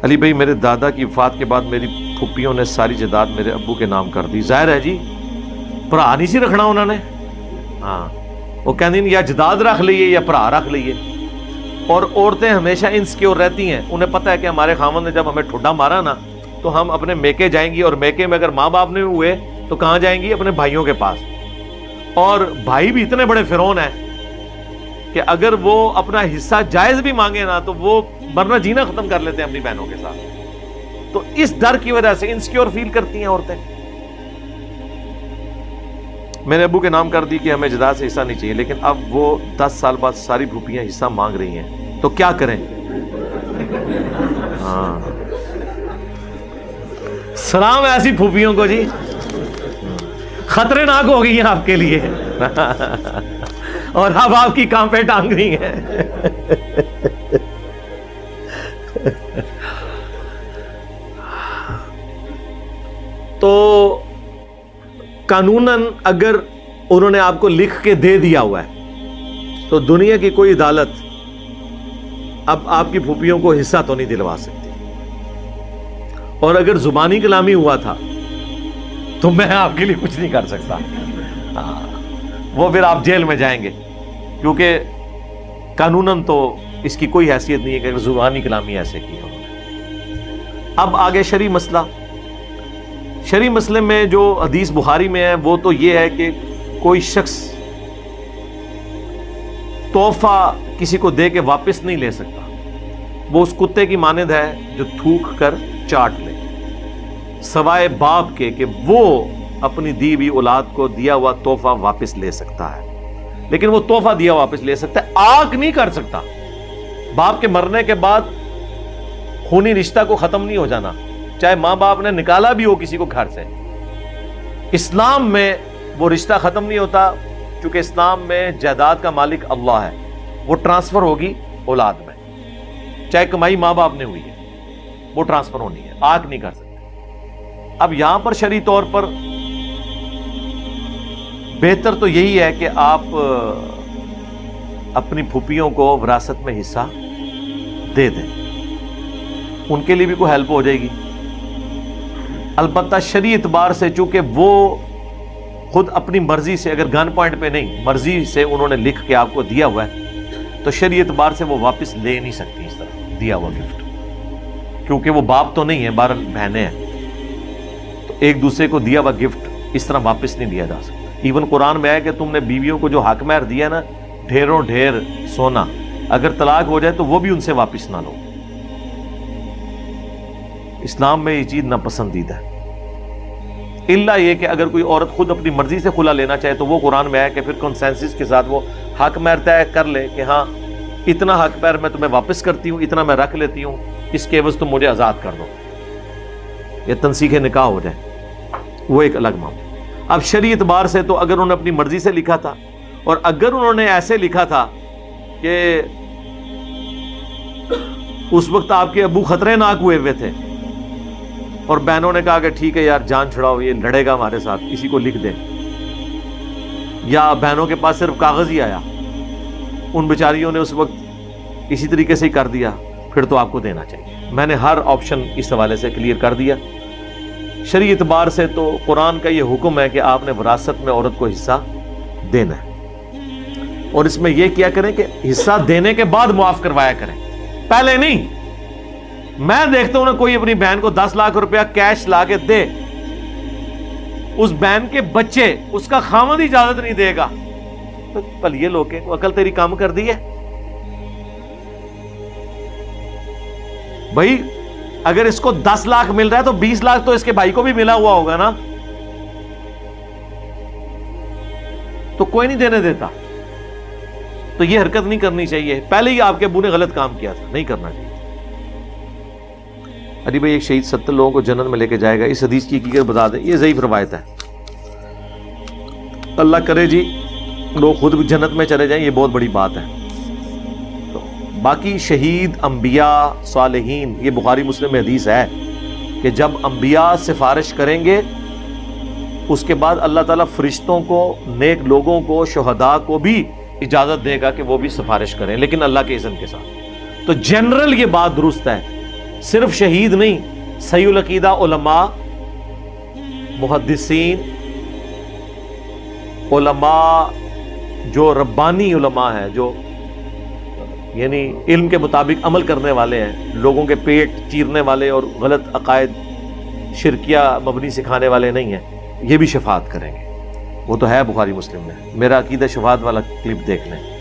علی بھائی میرے دادا کی وفات کے بعد میری پھپھیوں نے ساری جائیداد میرے ابو کے نام کر دی. ظاہر ہے جی بھرا نہیں سی رکھنا انہوں نے. ہاں وہ کہندی یا جداد رکھ لیے یا بھرا رکھ لیے. اور عورتیں ہمیشہ انسیکیور رہتی ہیں, انہیں پتہ ہے کہ ہمارے خاوند نے جب ہمیں ٹھڈا مارا نا تو ہم اپنے میکے جائیں گی, اور میکے میں اگر ماں باپ نہیں ہوئے تو کہاں جائیں گی؟ اپنے بھائیوں کے پاس. اور بھائی بھی اتنے بڑے فرعون ہیں کہ اگر وہ اپنا حصہ جائز بھی مانگے نا تو وہ مرنا جینا ختم کر لیتے ہیں اپنی بہنوں کے ساتھ. تو اس ڈر کی وجہ سے انسیکیور فیل کرتی ہیں عورتیں. میں نے ابو کے نام کر دی کہ ہمیں جائیداد سے حصہ نہیں چاہیے, لیکن اب وہ 10 سال بعد ساری پھوپھیاں حصہ مانگ رہی ہیں, تو کیا کریں؟ ہاں سلام ایسی پھوپھیوں کو جی, خطرے ناک ہو گئی ہیں آپ کے لیے اور اب آپ کی کام پہ ٹانگ رہی ہیں. تو قانوناً اگر انہوں نے آپ کو لکھ کے دے دیا ہوا ہے تو دنیا کی کوئی عدالت اب آپ کی پھوپھیوں کو حصہ تو نہیں دلوا سکتی. اور اگر زبانی کلامی ہوا تھا تو میں آپ کے لیے کچھ نہیں کر سکتا. وہ پھر آپ جیل میں جائیں گے, کیونکہ قانوناً تو اس کی کوئی حیثیت نہیں ہے کہ اگر زبانی کلامی ایسے کی انہوں نے. اب آگے شرعی مسئلہ. شرعی مسئلے میں جو حدیث بخاری میں ہے وہ تو یہ ہے کہ کوئی شخص تحفہ کسی کو دے کے واپس نہیں لے سکتا. وہ اس کتے کی مانند ہے جو تھوک کر چاٹ لے, سوائے باپ کے کہ وہ اپنی دی ہوئی اولاد کو دیا ہوا تحفہ واپس لے سکتا ہے. لیکن وہ تحفہ دیا واپس لے سکتا ہے, آگ نہیں کر سکتا. باپ کے مرنے کے بعد خونی رشتہ کو ختم نہیں ہو جانا, چاہے ماں باپ نے نکالا بھی ہو کسی کو گھر سے. اسلام میں وہ رشتہ ختم نہیں ہوتا, کیونکہ اسلام میں جائیداد کا مالک اللہ ہے, وہ ٹرانسفر ہوگی اولاد میں, چاہے کمائی ماں باپ نے ہوئی ہے وہ ٹرانسفر ہونی ہے, آگ نہیں کر سکتے. اب یہاں پر شرعی طور پر بہتر تو یہی ہے کہ آپ اپنی پھوپھیوں کو وراثت میں حصہ دے دیں, ان کے لیے بھی کوئی ہیلپ ہو جائے گی. البتہ شرعی اعتبار سے چونکہ وہ خود اپنی مرضی سے, اگر گن پوائنٹ پہ نہیں, مرضی سے انہوں نے لکھ کے آپ کو دیا ہوا ہے, تو شرعی اعتبار سے وہ واپس لے نہیں سکتی اس طرح دیا ہوا گفٹ, کیونکہ وہ باپ تو نہیں ہے, بہرحال بہنیں ہیں, تو ایک دوسرے کو دیا ہوا گفٹ اس طرح واپس نہیں دیا جا سکتا. ایون قرآن میں ہے کہ تم نے بیویوں کو جو حق مہر دیا نا, ڈھیروں ڈھیر سونا, اگر طلاق ہو جائے تو وہ بھی ان سے واپس نہ لو. اسلام میں یہ چیز ناپسندیدہ ہے. الا یہ کہ اگر کوئی عورت خود اپنی مرضی سے خلا لینا چاہے تو وہ قرآن میں ہے کہ پھر کنسنسس کے ساتھ وہ حق مہر طے کر لے کہ ہاں اتنا حق مہر میں تمہیں واپس کرتی ہوں, اتنا میں رکھ لیتی ہوں, اس کے عوض تم مجھے آزاد کر دو, یہ تنسیخ نکاح ہو جائے, وہ ایک الگ معاملہ. اب شرعی اعتبار سے تو اگر انہوں نے اپنی مرضی سے لکھا تھا, اور اگر انہوں نے ایسے لکھا تھا کہ اس وقت آپ کے ابو خطرے ناک ہوئے تھے اور بہنوں نے کہا کہ ٹھیک ہے یار جان چھڑاؤ, یہ لڑے گا ہمارے ساتھ, اسی کو لکھ دیں, یا بہنوں کے پاس صرف کاغذ ہی آیا, ان بیچاریوں نے اس وقت اسی طریقے سے ہی کر دیا, پھر تو آپ کو دینا چاہیے. میں نے ہر آپشن اس حوالے سے کلیئر کر دیا. شرعی اعتبار سے تو قرآن کا یہ حکم ہے کہ آپ نے وراثت میں عورت کو حصہ دینا ہے, اور اس میں یہ کیا کریں کہ حصہ دینے کے بعد معاف کروایا کریں, پہلے نہیں. میں دیکھتا ہوں نا کوئی اپنی بہن کو 10 لاکھ روپیہ کیش لا کے دے, اس بہن کے بچے اس کا خاوند اجازت نہیں دے گا, تو پلیے لوگ عقل تیری کام کر دی ہے بھائی. اگر اس کو 10 لاکھ مل رہا ہے تو 20 لاکھ تو اس کے بھائی کو بھی ملا ہوا ہوگا نا, تو کوئی نہیں دینے دیتا. تو یہ حرکت نہیں کرنی چاہیے, پہلے ہی آپ کے ابو نے غلط کام کیا تھا, نہیں کرنا چاہیے. علی بھائی ایک شہید 70 لوگوں کو جنت میں لے کے جائے گا, اس حدیث کی حقیقت بتا دیں. یہ ضعیف روایت ہے, اللہ کرے جی لوگ خود بھی جنت میں چلے جائیں, یہ بہت بڑی بات ہے. باقی شہید, انبیاء, صالحین, یہ بخاری مسلم میں حدیث ہے کہ جب انبیاء سفارش کریں گے اس کے بعد اللہ تعالیٰ فرشتوں کو, نیک لوگوں کو, شہداء کو بھی اجازت دے گا کہ وہ بھی سفارش کریں, لیکن اللہ کے اذن کے ساتھ. تو جنرل یہ بات درست ہے, صرف شہید نہیں، صحیح العقیدہ علماء، محدثین، علماء جو ربانی علماء ہیں، جو یعنی علم کے مطابق عمل کرنے والے ہیں، لوگوں کے پیٹ چیرنے والے اور غلط عقائد شرکیہ مبنی سکھانے والے نہیں ہیں، یہ بھی شفاعت کریں گے۔ وہ تو ہے بخاری مسلم میں، میرا عقیدہ شفاعت والا کلپ دیکھ لیں۔